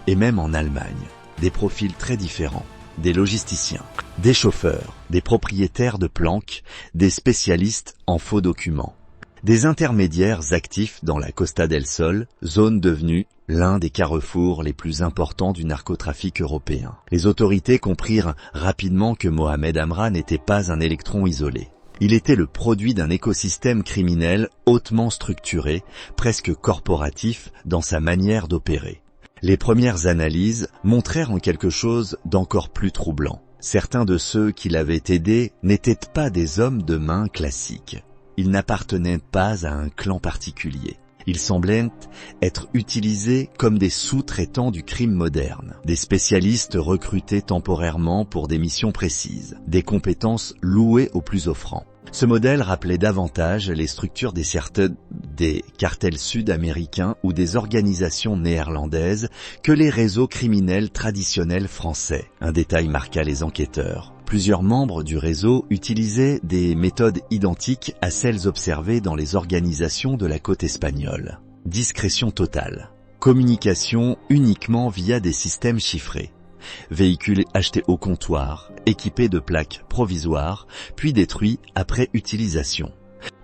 et même en Allemagne. Des profils très différents. Des logisticiens, des chauffeurs, des propriétaires de planques, des spécialistes en faux documents. Des intermédiaires actifs dans la Costa del Sol, zone devenue l'un des carrefours les plus importants du narcotrafic européen. Les autorités comprirent rapidement que Mohamed Amra n'était pas un électron isolé. Il était le produit d'un écosystème criminel hautement structuré, presque corporatif dans sa manière d'opérer. Les premières analyses montrèrent en quelque chose d'encore plus troublant. Certains de ceux qui l'avaient aidé n'étaient pas des hommes de main classiques. Ils n'appartenaient pas à un clan particulier. Ils semblaient être utilisés comme des sous-traitants du crime moderne, des spécialistes recrutés temporairement pour des missions précises, des compétences louées aux plus offrants. Ce modèle rappelait davantage les structures des cartels sud-américains ou des organisations néerlandaises que les réseaux criminels traditionnels français. Un détail marqua les enquêteurs. Plusieurs membres du réseau utilisaient des méthodes identiques à celles observées dans les organisations de la côte espagnole. Discrétion totale. Communication uniquement via des systèmes chiffrés. Véhicules achetés au comptoir, équipés de plaques provisoires, puis détruits après utilisation.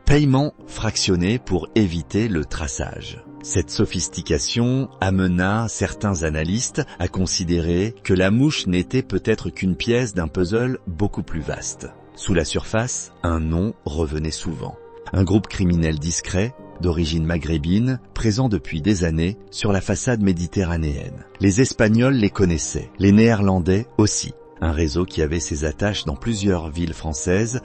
Paiement fractionné pour éviter le traçage. Cette sophistication amena certains analystes à considérer que la mouche n'était peut-être qu'une pièce d'un puzzle beaucoup plus vaste. Sous la surface, un nom revenait souvent. Un groupe criminel discret, d'origine maghrébine, présent depuis des années sur la façade méditerranéenne. Les Espagnols les connaissaient, les Néerlandais aussi. Un réseau qui avait ses attaches dans plusieurs villes françaises,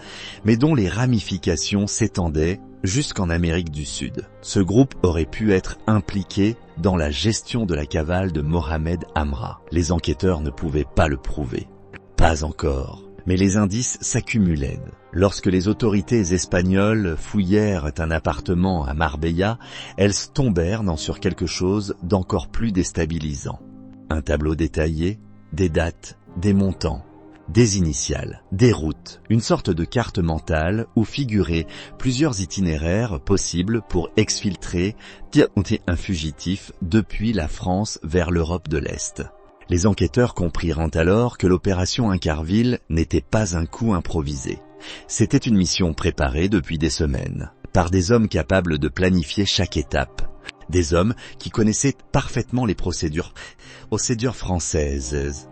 mais dont les ramifications s'étendaient jusqu'en Amérique du Sud. Ce groupe aurait pu être impliqué dans la gestion de la cavale de Mohamed Amra. Les enquêteurs ne pouvaient pas le prouver. Pas encore. Mais les indices s'accumulaient. Lorsque les autorités espagnoles fouillèrent un appartement à Marbella, elles tombèrent sur quelque chose d'encore plus déstabilisant. Un tableau détaillé, des dates, des montants, des initiales, des routes, une sorte de carte mentale où figuraient plusieurs itinéraires possibles pour exfiltrer un fugitif depuis la France vers l'Europe de l'Est. Les enquêteurs comprirent alors que l'opération Incarville n'était pas un coup improvisé. C'était une mission préparée depuis des semaines, par des hommes capables de planifier chaque étape. Des hommes qui connaissaient parfaitement les procédures françaises.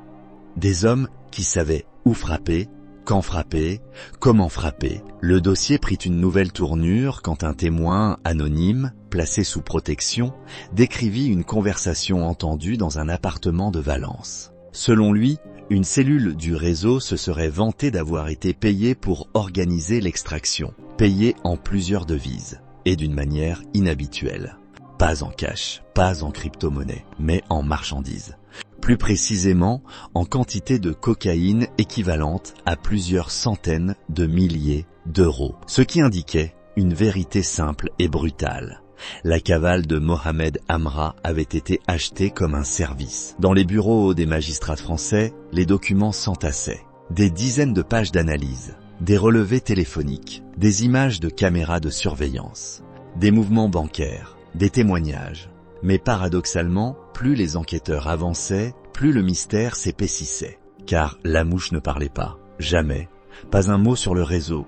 Des hommes qui savaient où frapper, quand frapper, comment frapper. Le dossier prit une nouvelle tournure quand un témoin anonyme, placé sous protection, décrivit une conversation entendue dans un appartement de Valence. Selon lui, une cellule du réseau se serait vantée d'avoir été payée pour organiser l'extraction, payée en plusieurs devises, et d'une manière inhabituelle. Pas en cash, pas en crypto-monnaie, mais en marchandises. Plus précisément, en quantité de cocaïne équivalente à plusieurs centaines de milliers d'euros. Ce qui indiquait une vérité simple et brutale. La cavale de Mohamed Amra avait été achetée comme un service. Dans les bureaux des magistrats français, les documents s'entassaient. Des dizaines de pages d'analyse, des relevés téléphoniques, des images de caméras de surveillance, des mouvements bancaires, des témoignages. Mais paradoxalement, plus les enquêteurs avançaient, plus le mystère s'épaississait. Car la mouche ne parlait pas, jamais, pas un mot sur le réseau,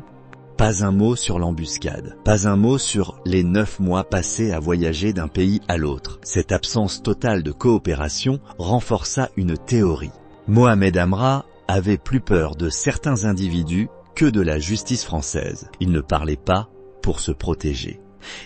pas un mot sur l'embuscade, pas un mot sur les 9 mois passés à voyager d'un pays à l'autre. Cette absence totale de coopération renforça une théorie. Mohamed Amra avait plus peur de certains individus que de la justice française. Il ne parlait pas pour se protéger.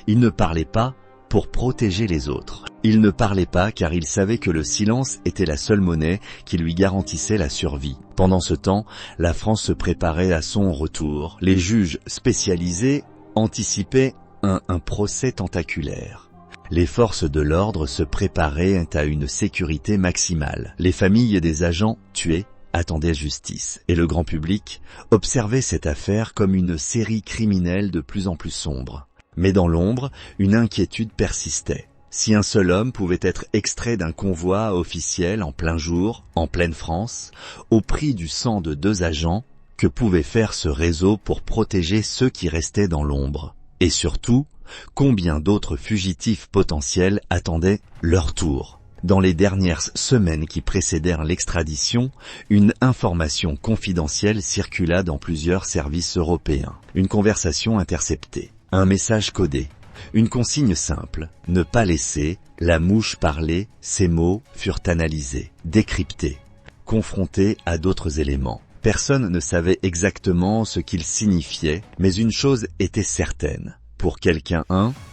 Il ne parlait pas pour protéger les autres. Il ne parlait pas car il savait que le silence était la seule monnaie qui lui garantissait la survie. Pendant ce temps, la France se préparait à son retour. Les juges spécialisés anticipaient un procès tentaculaire. Les forces de l'ordre se préparaient à une sécurité maximale. Les familles des agents tués attendaient justice. Et le grand public observait cette affaire comme une série criminelle de plus en plus sombre. Mais dans l'ombre, une inquiétude persistait. Si un seul homme pouvait être extrait d'un convoi officiel en plein jour, en pleine France, au prix du sang de 2 agents, que pouvait faire ce réseau pour protéger ceux qui restaient dans l'ombre? Et surtout, combien d'autres fugitifs potentiels attendaient leur tour? Dans les dernières semaines qui précédèrent l'extradition, une information confidentielle circula dans plusieurs services européens. Une conversation interceptée. Un message codé, une consigne simple, ne pas laisser la mouche parler. Ces mots furent analysés, décryptés, confrontés à d'autres éléments. Personne ne savait exactement ce qu'ils signifiaient, mais une chose était certaine. Pour quelqu'un,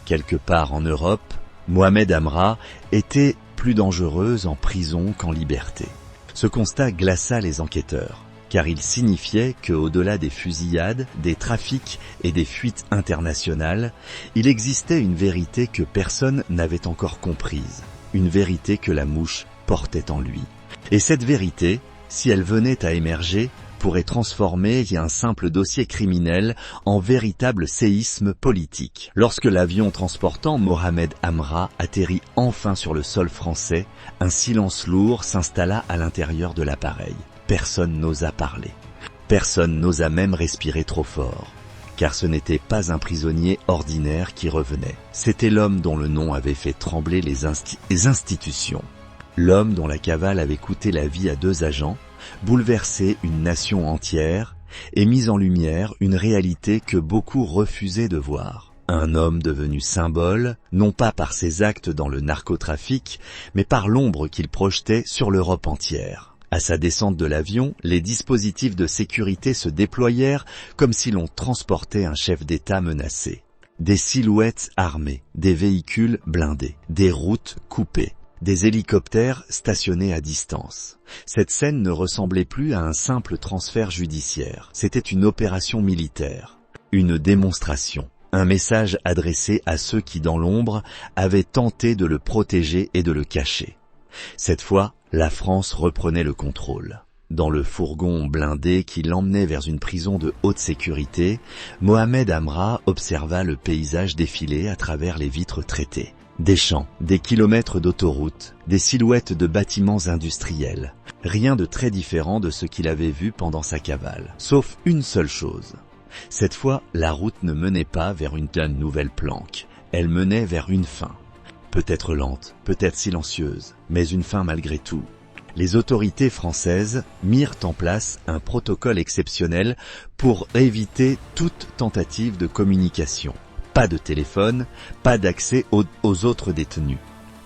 quelque part en Europe, Mohamed Amra était plus dangereuse en prison qu'en liberté. Ce constat glaça les enquêteurs, car il signifiait qu'au-delà des fusillades, des trafics et des fuites internationales, il existait une vérité que personne n'avait encore comprise, une vérité que la mouche portait en lui. Et cette vérité, si elle venait à émerger, pourrait transformer un simple dossier criminel en véritable séisme politique. Lorsque l'avion transportant Mohamed Amra atterrit enfin sur le sol français, un silence lourd s'installa à l'intérieur de l'appareil. Personne n'osa parler. Personne n'osa même respirer trop fort. Car ce n'était pas un prisonnier ordinaire qui revenait. C'était l'homme dont le nom avait fait trembler les institutions. L'homme dont la cavale avait coûté la vie à 2 agents, bouleversé une nation entière et mis en lumière une réalité que beaucoup refusaient de voir. Un homme devenu symbole, non pas par ses actes dans le narcotrafic, mais par l'ombre qu'il projetait sur l'Europe entière. À sa descente de l'avion, les dispositifs de sécurité se déployèrent comme si l'on transportait un chef d'État menacé. Des silhouettes armées, des véhicules blindés, des routes coupées, des hélicoptères stationnés à distance. Cette scène ne ressemblait plus à un simple transfert judiciaire. C'était une opération militaire, une démonstration, un message adressé à ceux qui, dans l'ombre, avaient tenté de le protéger et de le cacher. Cette fois, la France reprenait le contrôle. Dans le fourgon blindé qui l'emmenait vers une prison de haute sécurité, Mohamed Amra observa le paysage défiler à travers les vitres traitées. Des champs, des kilomètres d'autoroutes, des silhouettes de bâtiments industriels. Rien de très différent de ce qu'il avait vu pendant sa cavale. Sauf une seule chose. Cette fois, la route ne menait pas vers une nouvelle planque. Elle menait vers une fin. Peut-être lente, peut-être silencieuse, mais une fin malgré tout. Les autorités françaises mirent en place un protocole exceptionnel pour éviter toute tentative de communication. Pas de téléphone, pas d'accès aux autres détenus,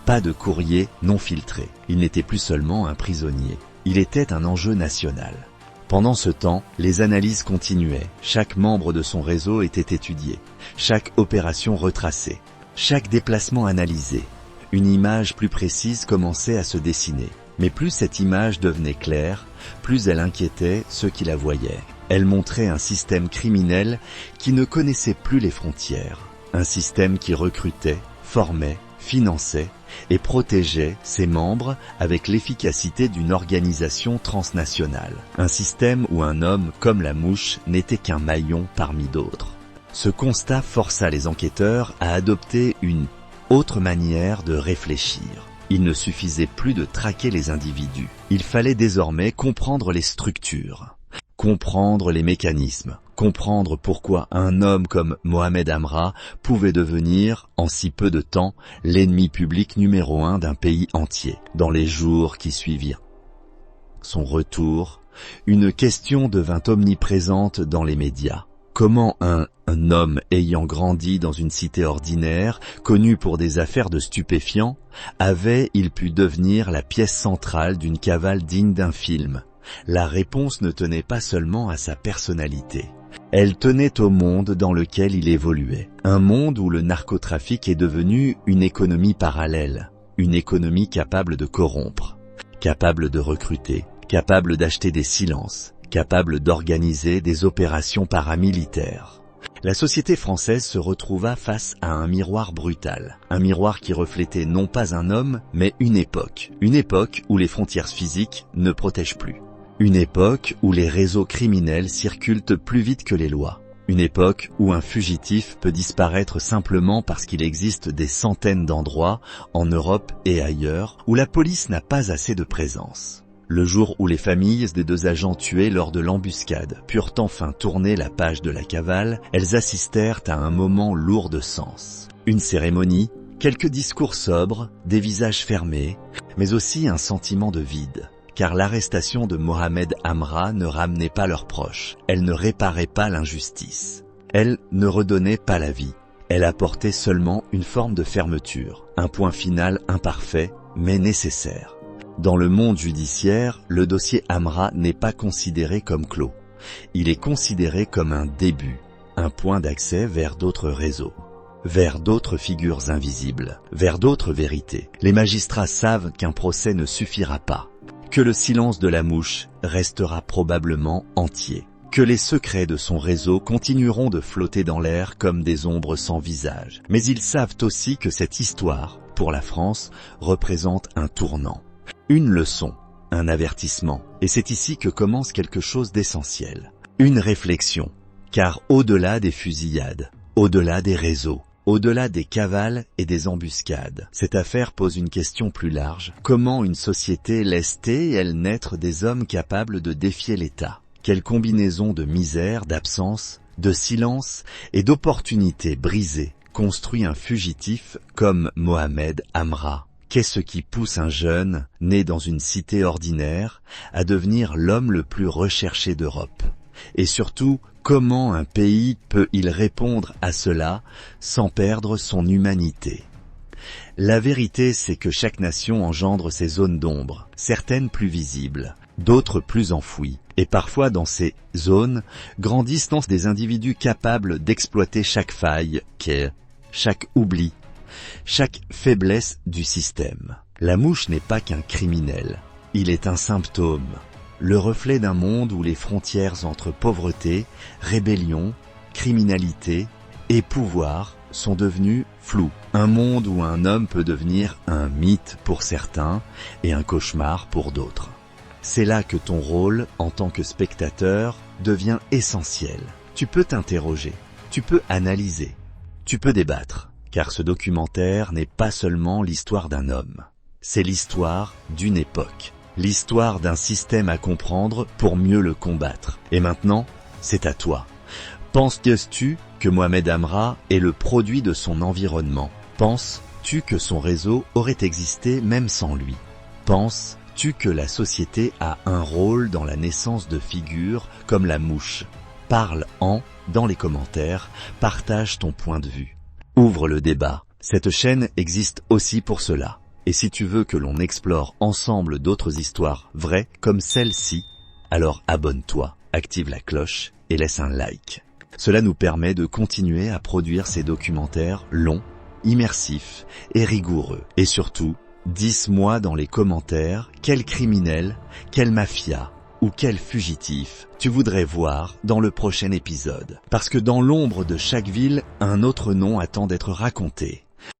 pas de courrier non filtré. Il n'était plus seulement un prisonnier, il était un enjeu national. Pendant ce temps, les analyses continuaient, chaque membre de son réseau était étudié, chaque opération retracée, chaque déplacement analysé. Une image plus précise commençait à se dessiner. Mais plus cette image devenait claire, plus elle inquiétait ceux qui la voyaient. Elle montrait un système criminel qui ne connaissait plus les frontières. Un système qui recrutait, formait, finançait et protégeait ses membres avec l'efficacité d'une organisation transnationale. Un système où un homme comme la mouche n'était qu'un maillon parmi d'autres. Ce constat força les enquêteurs à adopter une autre manière de réfléchir. Il ne suffisait plus de traquer les individus. Il fallait désormais comprendre les structures, comprendre les mécanismes, comprendre pourquoi un homme comme Mohamed Amra pouvait devenir, en si peu de temps, l'ennemi public numéro 1 d'un pays entier. Dans les jours qui suivirent son retour, une question devint omniprésente dans les médias. Comment un homme ayant grandi dans une cité ordinaire, connu pour des affaires de stupéfiants, avait-il pu devenir la pièce centrale d'une cavale digne d'un film? La réponse ne tenait pas seulement à sa personnalité. Elle tenait au monde dans lequel il évoluait. Un monde où le narcotrafic est devenu une économie parallèle, une économie capable de corrompre, capable de recruter, capable d'acheter des silences, capable d'organiser des opérations paramilitaires. La société française se retrouva face à un miroir brutal, un miroir qui reflétait non pas un homme, mais une époque où les frontières physiques ne protègent plus, une époque où les réseaux criminels circulent plus vite que les lois, une époque où un fugitif peut disparaître simplement parce qu'il existe des centaines d'endroits, en Europe et ailleurs, où la police n'a pas assez de présence. Le jour où les familles des 2 agents tués lors de l'embuscade purent enfin tourner la page de la cavale, elles assistèrent à un moment lourd de sens. Une cérémonie, quelques discours sobres, des visages fermés, mais aussi un sentiment de vide. Car l'arrestation de Mohamed Amra ne ramenait pas leurs proches, elle ne réparait pas l'injustice, elle ne redonnait pas la vie, elle apportait seulement une forme de fermeture, un point final imparfait, mais nécessaire. Dans le monde judiciaire, le dossier Amra n'est pas considéré comme clos. Il est considéré comme un début, un point d'accès vers d'autres réseaux, vers d'autres figures invisibles, vers d'autres vérités. Les magistrats savent qu'un procès ne suffira pas, que le silence de la mouche restera probablement entier, que les secrets de son réseau continueront de flotter dans l'air comme des ombres sans visage. Mais ils savent aussi que cette histoire, pour la France, représente un tournant. Une leçon, un avertissement, et c'est ici que commence quelque chose d'essentiel. Une réflexion, car au-delà des fusillades, au-delà des réseaux, au-delà des cavales et des embuscades, cette affaire pose une question plus large. Comment une société laisse-t-elle naître des hommes capables de défier l'État? Quelle combinaison de misère, d'absence, de silence et d'opportunités brisées construit un fugitif comme Mohamed Amra? Qu'est-ce qui pousse un jeune, né dans une cité ordinaire, à devenir l'homme le plus recherché d'Europe? Et surtout, comment un pays peut-il répondre à cela sans perdre son humanité? La vérité, c'est que chaque nation engendre ses zones d'ombre, certaines plus visibles, d'autres plus enfouies. Et parfois dans ces zones, grandissent des individus capables d'exploiter chaque faille, chaque oubli, chaque faiblesse du système. La mouche n'est pas qu'un criminel, il est un symptôme, le reflet d'un monde où les frontières entre pauvreté, rébellion, criminalité et pouvoir sont devenues floues. Un monde où un homme peut devenir un mythe pour certains et un cauchemar pour d'autres. C'est là que ton rôle, en tant que spectateur, devient essentiel. Tu peux t'interroger, tu peux analyser, tu peux débattre. car ce documentaire n'est pas seulement l'histoire d'un homme. C'est l'histoire d'une époque, l'histoire d'un système à comprendre pour mieux le combattre. Et maintenant, c'est à toi. Penses-tu que Mohamed Amra est le produit de son environnement? Penses-tu que son réseau aurait existé même sans lui? Penses-tu que la société a un rôle dans la naissance de figures comme la mouche? Dans les commentaires, partage ton point de vue. Ouvre le débat. Cette chaîne existe aussi pour cela. Et si tu veux que l'on explore ensemble d'autres histoires vraies comme celle-ci, alors abonne-toi, active la cloche et laisse un like. Cela nous permet de continuer à produire ces documentaires longs, immersifs et rigoureux. Et surtout, dis-moi dans les commentaires quel criminel, quelle mafia ou quel fugitif tu voudrais voir dans le prochain épisode. Parce que dans l'ombre de chaque ville, un autre nom attend d'être raconté.